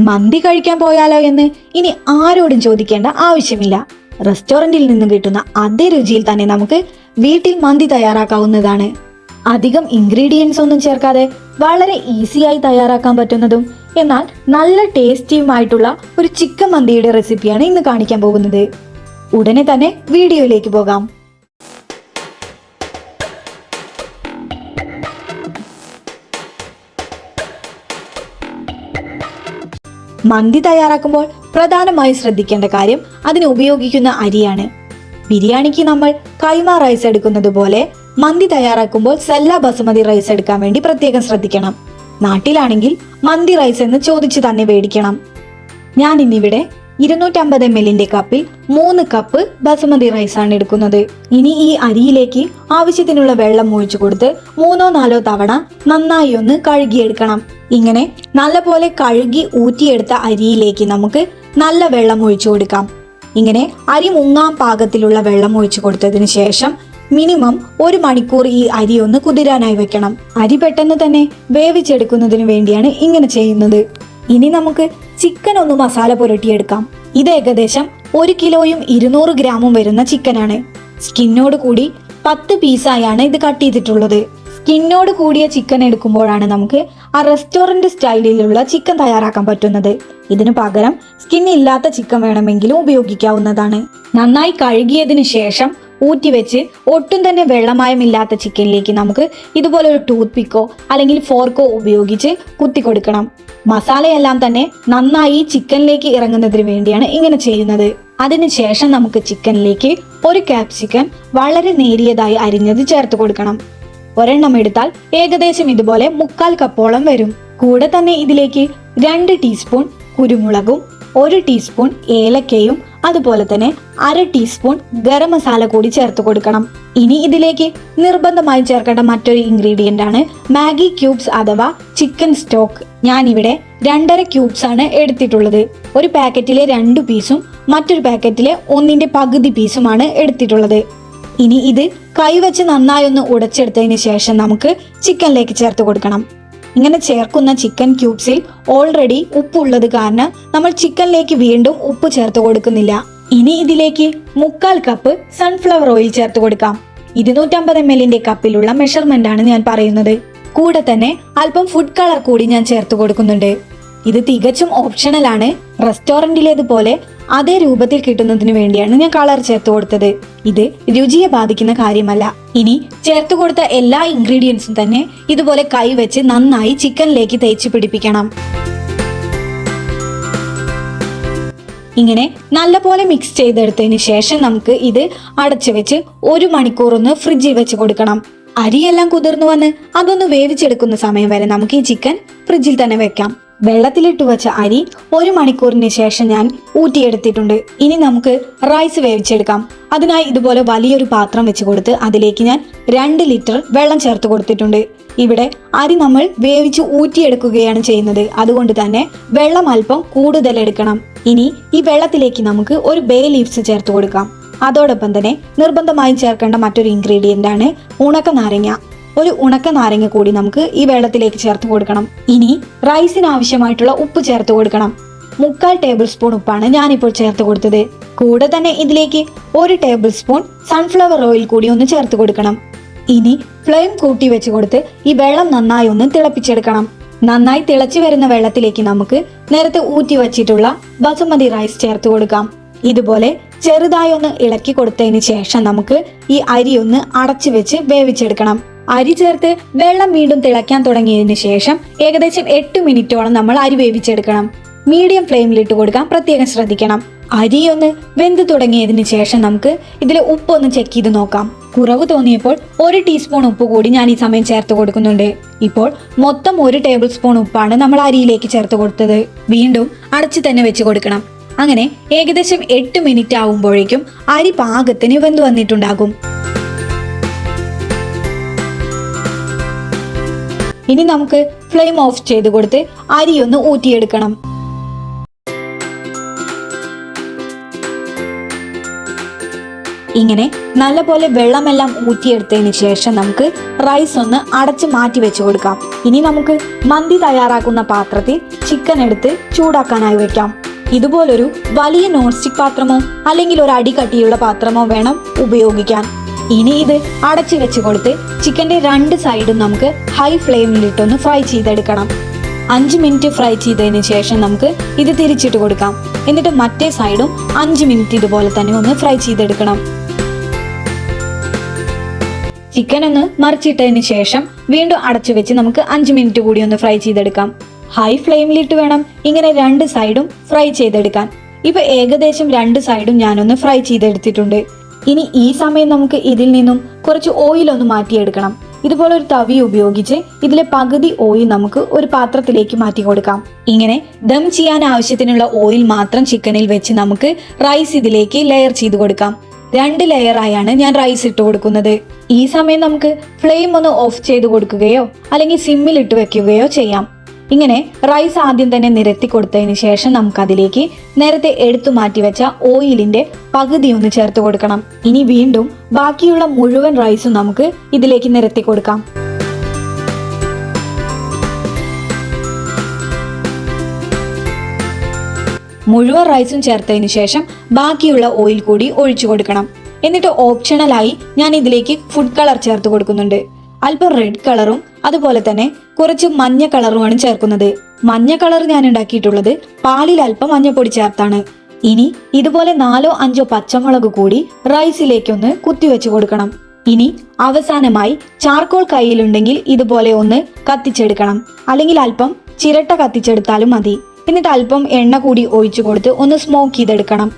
മന്തി കഴിക്കാൻ പോയാലോ എന്ന് ഇനി ആരോടും ചോദിക്കേണ്ട ആവശ്യമില്ല. റെസ്റ്റോറന്റിൽ നിന്നും കിട്ടുന്ന അതേ രുചിയിൽ തന്നെ നമുക്ക് വീട്ടിൽ മന്തി തയ്യാറാക്കാവുന്നതാണ്. അധികം ഇൻഗ്രീഡിയൻസ് ഒന്നും ചേർക്കാതെ വളരെ ഈസിയായി തയ്യാറാക്കാൻ പറ്റുന്നതും എന്നാൽ നല്ല ടേസ്റ്റിയുമായിട്ടുള്ള ഒരു ചിക്കൻ മന്തിയുടെ റെസിപ്പിയാണ് ഇന്ന് കാണിക്കാൻ പോകുന്നത്. ഉടനെ തന്നെ വീഡിയോയിലേക്ക് പോകാം. മന്തി തയ്യാറാക്കുമ്പോൾ പ്രധാനമായി ശ്രദ്ധിക്കേണ്ട കാര്യം അതിന് ഉപയോഗിക്കുന്ന അരിയാണ്. ബിരിയാണിക്ക് നമ്മൾ കൈമ റൈസ് എടുക്കുന്നത് പോലെ മന്തി തയ്യാറാക്കുമ്പോൾ സെല്ല ബസുമതി റൈസ് എടുക്കാൻ വേണ്ടി പ്രത്യേകം ശ്രദ്ധിക്കണം. നാട്ടിലാണെങ്കിൽ മന്തി റൈസ് എന്ന് ചോദിച്ചു തന്നെ മേടിക്കണം. ഞാൻ ഇന്നിവിടെ 250 ml കപ്പിൽ 3 കപ്പ് ബസുമതി റൈസ് ആണ് എടുക്കുന്നത്. ഇനി ഈ അരിയിലേക്ക് ആവശ്യത്തിനുള്ള വെള്ളം ഒഴിച്ചു കൊടുത്ത് 3-4 തവണ നന്നായി ഒന്ന് കഴുകിയെടുക്കണം. ഇങ്ങനെ നല്ലപോലെ കഴുകി ഊറ്റിയെടുത്ത അരിയിലേക്ക് നമുക്ക് നല്ല വെള്ളം ഒഴിച്ചു കൊടുക്കാം. ഇങ്ങനെ അരി മുങ്ങാൻ പാകത്തിലുള്ള വെള്ളം ഒഴിച്ചു കൊടുത്തതിന് ശേഷം മിനിമം 1 മണിക്കൂർ ഈ അരി ഒന്ന് കുതിരാനായി വെക്കണം. അരി പെട്ടെന്ന് തന്നെ വേവിച്ചെടുക്കുന്നതിന് വേണ്ടിയാണ് ഇങ്ങനെ ചെയ്യുന്നത്. ഇനി നമുക്ക് ചിക്കൻ ഒന്ന് മസാല പുരട്ടിയെടുക്കാം. ഇത് ഏകദേശം 1 കിലോയും 200 ഗ്രാമും വരുന്ന ചിക്കനാണ്. സ്കിന്നോട് കൂടി 10 പീസായാണ് ഇത് കട്ട് ചെയ്തിട്ടുള്ളത്. സ്കിന്നോട് കൂടിയ ചിക്കൻ എടുക്കുമ്പോഴാണ് നമുക്ക് ആ റെസ്റ്റോറന്റ് സ്റ്റൈലിലുള്ള ചിക്കൻ തയ്യാറാക്കാൻ പറ്റുന്നത്. ഇതിനു പകരം സ്കിൻ ഇല്ലാത്ത ചിക്കൻ വേണമെങ്കിലും ഉപയോഗിക്കാവുന്നതാണ്. നന്നായി കഴുകിയതിനു ശേഷം ഊറ്റിവെച്ച് ഒട്ടും തന്നെ വെള്ളമയമില്ലാത്ത ചിക്കനിലേക്ക് നമുക്ക് ഇതുപോലെ ഒരു ടൂത്ത് പിക്കോ അല്ലെങ്കിൽ ഫോർക്കോ ഉപയോഗിച്ച് കുത്തി കൊടുക്കണം. മസാലയെല്ലാം തന്നെ നന്നായി ചിക്കനിലേക്ക് ഇറങ്ങുന്നതിന് വേണ്ടിയാണ് ഇങ്ങനെ ചെയ്യുന്നത്. അതിനുശേഷം നമുക്ക് ചിക്കനിലേക്ക് 1 ക്യാപ്സിക്കൻ വളരെ നേരിയതായി അരിഞ്ഞത് ചേർത്ത് കൊടുക്കണം. ഒരെണ്ണം എടുത്താൽ ഏകദേശം ഇതുപോലെ 1/4 കപ്പോളം വരും. കൂടെ തന്നെ ഇതിലേക്ക് 2 ടീസ്പൂൺ കുരുമുളകും 1 ടീസ്പൂൺ ഏലക്കയും അതുപോലെ തന്നെ 1/2 ടീസ്പൂൺ ഗരം മസാല കൂടി ചേർത്ത് കൊടുക്കണം. ഇനി ഇതിലേക്ക് നിർബന്ധമായി ചേർക്കേണ്ട മറ്റൊരു ഇൻഗ്രീഡിയന്റ് ആണ് മാഗി ക്യൂബ്സ് അഥവാ ചിക്കൻ സ്റ്റോക്ക്. ഞാനിവിടെ 2.5 ക്യൂബ്സ് ആണ് എടുത്തിട്ടുള്ളത്. ഒരു പാക്കറ്റിലെ 2 പീസും മറ്റൊരു പാക്കറ്റിലെ 1/2 പകുതി പീസുമാണ് എടുത്തിട്ടുള്ളത്. ഇനി ഇത് കൈവച്ച് നന്നായി ഒന്ന് ഉടച്ചെടുത്തതിന് ശേഷം നമുക്ക് ചിക്കനിലേക്ക് ചേർത്ത് കൊടുക്കണം. ഇങ്ങനെ ചേർക്കുന്ന ചിക്കൻ ക്യൂബ്സിൽ ഓൾറെഡി ഉപ്പുള്ളത് കാരണം നമ്മൾ ചിക്കനിലേക്ക് വീണ്ടും ഉപ്പ് ചേർത്ത് കൊടുക്കുന്നില്ല. ഇനി ഇതിലേക്ക് 1/4 കപ്പ് സൺഫ്ലവർ ഓയിൽ ചേർത്ത് കൊടുക്കാം. 250 ml കപ്പിലുള്ള മെഷർമെന്റ് ആണ് ഞാൻ പറയുന്നത്. കൂടെ തന്നെ അല്പം ഫുഡ് കളർ കൂടി ഞാൻ ചേർത്ത് കൊടുക്കുന്നുണ്ട്. ഇത് തികച്ചും ഓപ്ഷണൽ ആണ്. റെസ്റ്റോറന്റിലേതുപോലെ അതേ രൂപത്തിൽ കിട്ടുന്നതിന് വേണ്ടിയാണ് ഞാൻ കളർ ചേർത്ത് കൊടുത്തത്. ഇത് രുചിയെ ബാധിക്കുന്ന കാര്യമല്ല. ഇനി ചേർത്ത് കൊടുത്ത എല്ലാ ഇൻഗ്രീഡിയൻസും തന്നെ ഇതുപോലെ കൈവച്ച് നന്നായി ചിക്കനിലേക്ക് തേച്ച് പിടിപ്പിക്കണം. ഇങ്ങനെ നല്ലപോലെ മിക്സ് ചെയ്തെടുത്തതിന് ശേഷം നമുക്ക് ഇത് അടച്ചു വെച്ച് 1 മണിക്കൂർ ഒന്ന് ഫ്രിഡ്ജിൽ വെച്ച് കൊടുക്കണം. അരിയെല്ലാം കുതിർന്നു വന്ന് അതൊന്ന് വേവിച്ചെടുക്കുന്ന സമയം വരെ നമുക്ക് ഈ ചിക്കൻ ഫ്രിഡ്ജിൽ തന്നെ വെക്കാം. വെള്ളത്തിലിട്ട് വെച്ച അരി 1 മണിക്കൂറിന് ശേഷം ഞാൻ ഊറ്റിയെടുത്തിട്ടുണ്ട്. ഇനി നമുക്ക് റൈസ് വേവിച്ചെടുക്കാം. അതിനായി ഇതുപോലെ വലിയൊരു പാത്രം വെച്ച് കൊടുത്ത് അതിലേക്ക് ഞാൻ 2 ലിറ്റർ വെള്ളം ചേർത്ത് കൊടുത്തിട്ടുണ്ട്. ഇവിടെ അരി നമ്മൾ വേവിച്ച് ഊറ്റിയെടുക്കുകയാണ് ചെയ്യുന്നത്. അതുകൊണ്ട് തന്നെ വെള്ളം അല്പം കൂടുതൽ എടുക്കണം. ഇനി ഈ വെള്ളത്തിലേക്ക് നമുക്ക് ഒരു ബേ ലീവ്സ് ചേർത്ത് കൊടുക്കാം. അതോടൊപ്പം തന്നെ നിർബന്ധമായും ചേർക്കേണ്ട മറ്റൊരു ഇൻഗ്രീഡിയന്റ് ആണ് ഉണക്ക നാരങ്ങ. ഒരു ഉണക്ക നാരങ്ങ കൂടി നമുക്ക് ഈ വെള്ളത്തിലേക്ക് ചേർത്ത് കൊടുക്കണം. ഇനി റൈസിന് ആവശ്യമായിട്ടുള്ള ഉപ്പ് ചേർത്ത് കൊടുക്കണം. 3/4 ടേബിൾ സ്പൂൺ ഉപ്പാണ് ഞാനിപ്പോൾ ചേർത്ത് കൊടുത്തത്. കൂടെ തന്നെ ഇതിലേക്ക് 1 ടേബിൾ സ്പൂൺ സൺഫ്ലവർ ഓയിൽ കൂടി ഒന്ന് ചേർത്ത് കൊടുക്കണം. ഇനി ഫ്ലെയിം കൂട്ടി വെച്ച് കൊടുത്ത് ഈ വെള്ളം നന്നായി ഒന്ന് തിളപ്പിച്ചെടുക്കണം. നന്നായി തിളച്ചു വരുന്ന വെള്ളത്തിലേക്ക് നമുക്ക് നേരത്തെ ഊറ്റി വച്ചിട്ടുള്ള ബസുമതി റൈസ് ചേർത്ത് കൊടുക്കാം. ഇതുപോലെ ചെറുതായി ഒന്ന് ഇളക്കി കൊടുത്തതിന് ശേഷം നമുക്ക് ഈ അരി ഒന്ന് അടച്ചു വെച്ച് വേവിച്ചെടുക്കണം. അരി ചേർത്ത് വെള്ളം വീണ്ടും തിളയ്ക്കാൻ തുടങ്ങിയതിന് ശേഷം ഏകദേശം 8 മിനിറ്റോളം നമ്മൾ അരി വേവിച്ചെടുക്കണം. മീഡിയം ഫ്ലെയിമിലിട്ട് കൊടുക്കാൻ പ്രത്യേകം ശ്രദ്ധിക്കണം. അരി ഒന്ന് വെന്ത് തുടങ്ങിയതിന് ശേഷം നമുക്ക് ഇതിലെ ഉപ്പൊന്ന് ചെക്ക് ചെയ്ത് നോക്കാം. കുറവ് തോന്നിയപ്പോൾ 1 ടീസ്പൂൺ ഉപ്പ് കൂടി ഞാൻ ഈ സമയം ചേർത്ത് കൊടുക്കുന്നുണ്ട്. ഇപ്പോൾ മൊത്തം 1 ടേബിൾ സ്പൂൺ ഉപ്പാണ് നമ്മൾ അരിയിലേക്ക് ചേർത്ത് കൊടുത്തത്. വീണ്ടും അടച്ചു തന്നെ വെച്ച് കൊടുക്കണം. അങ്ങനെ ഏകദേശം 8 മിനിറ്റ് ആവുമ്പോഴേക്കും അരി പാകത്തിന് വെന്ത് വന്നിട്ടുണ്ടാകും. ഇനി നമുക്ക് ഫ്ലെയിം ഓഫ് ചെയ്ത് കൊടുത്ത് അരിയൊന്ന് ഊറ്റിയെടുക്കണം. ഇങ്ങനെ നല്ലപോലെ വെള്ളമെല്ലാം ഊറ്റിയെടുത്തതിന് ശേഷം നമുക്ക് റൈസ് ഒന്ന് അടച്ച് മാറ്റി വെച്ച് കൊടുക്കാം. ഇനി നമുക്ക് മന്തി തയ്യാറാക്കുന്ന പാത്രത്തിൽ ചിക്കൻ എടുത്ത് ചൂടാക്കാനായി വെക്കാം. ഇതുപോലൊരു വലിയ നോൺ സ്റ്റിക് പാത്രമോ അല്ലെങ്കിൽ ഒരു അടി കട്ടിയുള്ള പാത്രമോ വേണം ഉപയോഗിക്കാൻ. ഇനി ഇത് അടച്ചു വെച്ച് കൊടുത്ത് ചിക്കൻ്റെ 2 സൈഡും നമുക്ക് ഹൈ ഫ്ലെയിമിലിട്ടൊന്ന് ഫ്രൈ ചെയ്തെടുക്കണം. 5 മിനിറ്റ് ഫ്രൈ ചെയ്തതിന് ശേഷം നമുക്ക് ഇത് തിരിച്ചിട്ട് കൊടുക്കാം. എന്നിട്ട് മറ്റേ സൈഡും 5 മിനിറ്റ് ഇതുപോലെ തന്നെ ഒന്ന് ഫ്രൈ ചെയ്തെടുക്കണം. ചിക്കൻ ഒന്ന് മറിച്ചിട്ടതിന് ശേഷം വീണ്ടും അടച്ചു വെച്ച് നമുക്ക് 5 മിനിറ്റ് കൂടി ഒന്ന് ഫ്രൈ ചെയ്തെടുക്കാം. ഹൈ ഫ്ലെയിമിലിട്ട് വേണം ഇങ്ങനെ 2 സൈഡും ഫ്രൈ ചെയ്തെടുക്കാൻ. ഇപ്പൊ ഏകദേശം 2 സൈഡും ഞാനൊന്ന് ഫ്രൈ ചെയ്തെടുത്തിട്ടുണ്ട്. ഇനി ഈ സമയം നമുക്ക് ഇതിൽ നിന്നും കുറച്ച് ഓയിൽ ഒന്ന് മാറ്റിയെടുക്കണം. ഇതുപോലെ ഒരു തവി ഉപയോഗിച്ച് ഇതിലെ പകുതി ഓയിൽ നമുക്ക് ഒരു പാത്രത്തിലേക്ക് മാറ്റി കൊടുക്കാം. ഇങ്ങനെ ദം ചെയ്യാൻ ആവശ്യത്തിനുള്ള ഓയിൽ മാത്രം ചിക്കനിൽ വെച്ച് നമുക്ക് റൈസ് ഇതിലേക്ക് ലെയർ ചെയ്ത് കൊടുക്കാം. 2 ലെയറായാണ് ഞാൻ റൈസ് ഇട്ട് കൊടുക്കുന്നത്. ഈ സമയം നമുക്ക് ഫ്ലെയിം ഒന്ന് ഓഫ് ചെയ്ത് കൊടുക്കുകയോ അല്ലെങ്കിൽ സിമ്മിൽ ഇട്ട് വെക്കുകയോ ചെയ്യാം. ഇങ്ങനെ റൈസ് ആദ്യം തന്നെ നിരത്തി കൊടുത്തതിന് ശേഷം നമുക്ക് അതിലേക്ക് നേരത്തെ എടുത്തു മാറ്റി വെച്ച ഓയിലിന്റെ പകുതി ഒന്ന് ചേർത്ത് കൊടുക്കണം. ഇനി വീണ്ടും ബാക്കിയുള്ള മുഴുവൻ റൈസും നമുക്ക് ഇതിലേക്ക് നിരത്തി കൊടുക്കാം. മുഴുവൻ റൈസും ചേർത്തതിന് ശേഷം ബാക്കിയുള്ള ഓയിൽ കൂടി ഒഴിച്ചു കൊടുക്കണം. എന്നിട്ട് ഓപ്ഷണലായി ഞാൻ ഇതിലേക്ക് ഫുഡ് കളർ ചേർത്ത് കൊടുക്കുന്നുണ്ട്. അല്പം റെഡ് കളറും അതുപോലെ തന്നെ കുറച്ച് മഞ്ഞ കളറുമാണ് ചേർക്കുന്നത്. മഞ്ഞ കളർ ഞാൻ ഉണ്ടാക്കിയിട്ടുള്ളത് പാലിൽ അല്പം മഞ്ഞപ്പൊടി ചേർത്താണ്. ഇനി ഇതുപോലെ 4-5 പച്ചമുളക് കൂടി റൈസിലേക്കൊന്ന് കുത്തിവെച്ച് കൊടുക്കണം. ഇനി അവസാനമായി ചാർക്കോൾ കയ്യിലുണ്ടെങ്കിൽ ഇതുപോലെ ഒന്ന് കത്തിച്ചെടുക്കണം. അല്ലെങ്കിൽ അല്പം ചിരട്ട കത്തിച്ചെടുത്താലും മതി. എന്നിട്ട് അല്പം എണ്ണ കൂടി ഒഴിച്ചു കൊടുത്ത് ഒന്ന് സ്മോക്ക് ചെയ്തെടുക്കണം.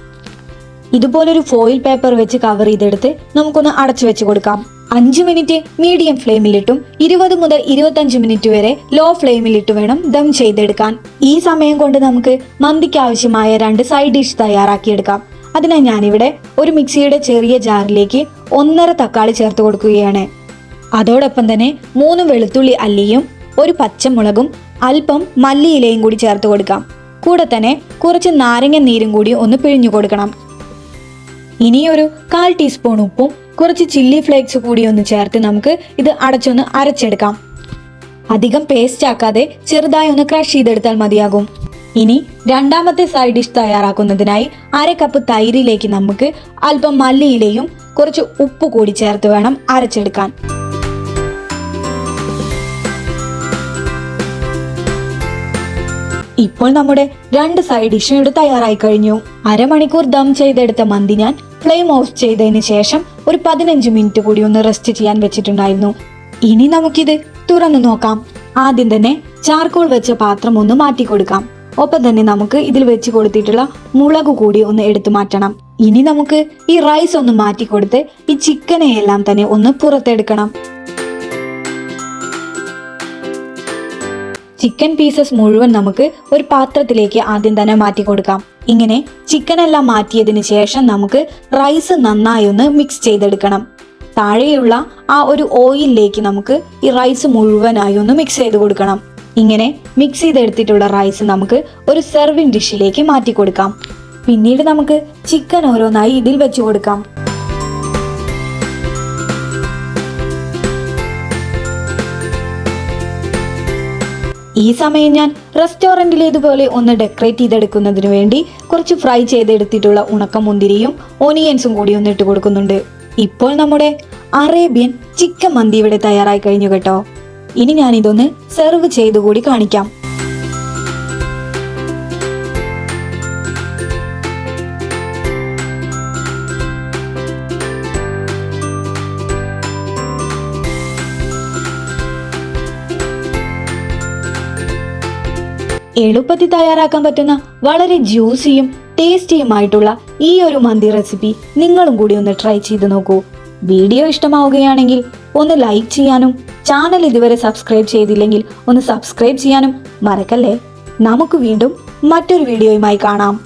ഇതുപോലൊരു ഫോയിൽ പേപ്പർ വെച്ച് കവർ ചെയ്തെടുത്ത് നമുക്കൊന്ന് അടച്ചു വെച്ച് കൊടുക്കാം. 5 മിനിറ്റ് മീഡിയം ഫ്ലെയിമിലിട്ടും 20 മുതൽ 25 മിനിറ്റ് വരെ ലോ ഫ്ലെയിമിലിട്ട് വേണം ദം ചെയ്തെടുക്കാൻ. ഈ സമയം കൊണ്ട് നമുക്ക് മന്തിക്ക് ആവശ്യമായ 2 സൈഡ് ഡിഷ് തയ്യാറാക്കിയെടുക്കാം. അതിനായി ഞാനിവിടെ ഒരു മിക്സിയുടെ ചെറിയ ജാറിലേക്ക് 1.5 തക്കാളി ചേർത്ത് കൊടുക്കുകയാണ്. അതോടൊപ്പം തന്നെ 3 വെളുത്തുള്ളി അല്ലിയും 1 പച്ചമുളകും അല്പം മല്ലിയിലയും കൂടി ചേർത്ത് കൊടുക്കാം. കൂടെ തന്നെ കുറച്ച് നാരങ്ങ നീരും കൂടി ഒന്ന് പിഴിഞ്ഞു കൊടുക്കണം. ഇനിയൊരു 1/4 ടീസ്പൂൺ ഉപ്പും കുറച്ച് ചില്ലി ഫ്ലേക്സ് കൂടി ഒന്ന് ചേർത്ത് നമുക്ക് ഇത് അടച്ചൊന്ന് അരച്ചെടുക്കാം. അധികം പേസ്റ്റ് ആക്കാതെ ചെറുതായി ഒന്ന് ക്രഷ് ചെയ്തെടുത്താൽ മതിയാകും. ഇനി രണ്ടാമത്തെ സൈഡ് ഡിഷ് തയ്യാറാക്കുന്നതിനായി 1/2 കപ്പ് തൈരിലേക്ക് നമുക്ക് അല്പം മല്ലിയിലയും കുറച്ച് ഉപ്പ് കൂടി ചേർത്ത് വേണം അരച്ചെടുക്കാൻ. ഇപ്പോൾ നമ്മുടെ 2 സൈഡ് ഡിഷും ഇവിടെ തയ്യാറായി കഴിഞ്ഞു. അരമണിക്കൂർ ദം ചെയ്തെടുത്ത മന്തി ഞാൻ ഫ്ലെയിം ഓഫ് ചെയ്തതിന് ശേഷം ഒരു 15 മിനിറ്റ് കൂടി ഒന്ന് റെസ്റ്റ് ചെയ്യാൻ വെച്ചിട്ടുണ്ടായിരുന്നു. ഇനി നമുക്കിത് തുറന്നു നോക്കാം. ആദ്യം തന്നെ ചാർക്കോൾ വെച്ച പാത്രം ഒന്ന് മാറ്റി കൊടുക്കാം. ഒപ്പം തന്നെ നമുക്ക് ഇതിൽ വെച്ച് കൊടുത്തിട്ടുള്ള മുളക് കൂടി ഒന്ന് എടുത്തു മാറ്റണം. ഇനി നമുക്ക് ഈ റൈസ് ഒന്ന് മാറ്റി കൊടുത്ത് ഈ ചിക്കനെ എല്ലാം തന്നെ ഒന്ന് പുറത്തെടുക്കണം. ചിക്കൻ പീസസ് മുഴുവൻ നമുക്ക് ഒരു പാത്രത്തിലേക്ക് ആദ്യം തന്നെ മാറ്റി കൊടുക്കാം. ഇങ്ങനെ ചിക്കൻ എല്ലാം മാറ്റിയതിന് ശേഷം നമുക്ക് റൈസ് നന്നായി ഒന്ന് മിക്സ് ചെയ്തെടുക്കണം. താഴെയുള്ള ആ ഒരു ഓയിലിലേക്ക് നമുക്ക് ഈ റൈസ് മുഴുവനായി ഒന്ന് മിക്സ് ചെയ്ത് കൊടുക്കണം. ഇങ്ങനെ മിക്സ് ചെയ്തെടുത്തിട്ടുള്ള റൈസ് നമുക്ക് ഒരു സെർവിങ് ഡിഷിലേക്ക് മാറ്റി കൊടുക്കാം. പിന്നീട് നമുക്ക് ചിക്കൻ ഓരോന്നായി ഇതിൽ വെച്ച് കൊടുക്കാം. ഈ സമയം ഞാൻ റെസ്റ്റോറൻറ്റിലേതുപോലെ ഒന്ന് ഡെക്കറേറ്റ് ചെയ്തെടുക്കുന്നതിന് വേണ്ടി കുറച്ച് ഫ്രൈ ചെയ്തെടുത്തിട്ടുള്ള ഉണക്കമുന്തിരിയും ഓനിയൻസും കൂടി ഒന്ന് ഇട്ട് കൊടുക്കുന്നുണ്ട്. ഇപ്പോൾ നമ്മുടെ അറേബ്യൻ ചിക്കൻ മന്തി ഇവിടെ തയ്യാറായി കഴിഞ്ഞു കേട്ടോ. ഇനി ഞാനിതൊന്ന് സെർവ് ചെയ്തുകൂടി കാണിക്കാം. എളുപ്പത്തിൽ തയ്യാറാക്കാൻ പറ്റുന്ന വളരെ ജ്യൂസിയും ടേസ്റ്റിയുമായിട്ടുള്ള ഈ ഒരു മന്തി റെസിപ്പി നിങ്ങളും കൂടി ഒന്ന് ട്രൈ ചെയ്ത് നോക്കൂ. വീഡിയോ ഇഷ്ടമാവുകയാണെങ്കിൽ ഒന്ന് ലൈക്ക് ചെയ്യാനും ചാനൽ ഇതുവരെ സബ്സ്ക്രൈബ് ചെയ്തില്ലെങ്കിൽ ഒന്ന് സബ്സ്ക്രൈബ് ചെയ്യാനും മറക്കല്ലേ. നമുക്ക് വീണ്ടും മറ്റൊരു വീഡിയോയുമായി കാണാം.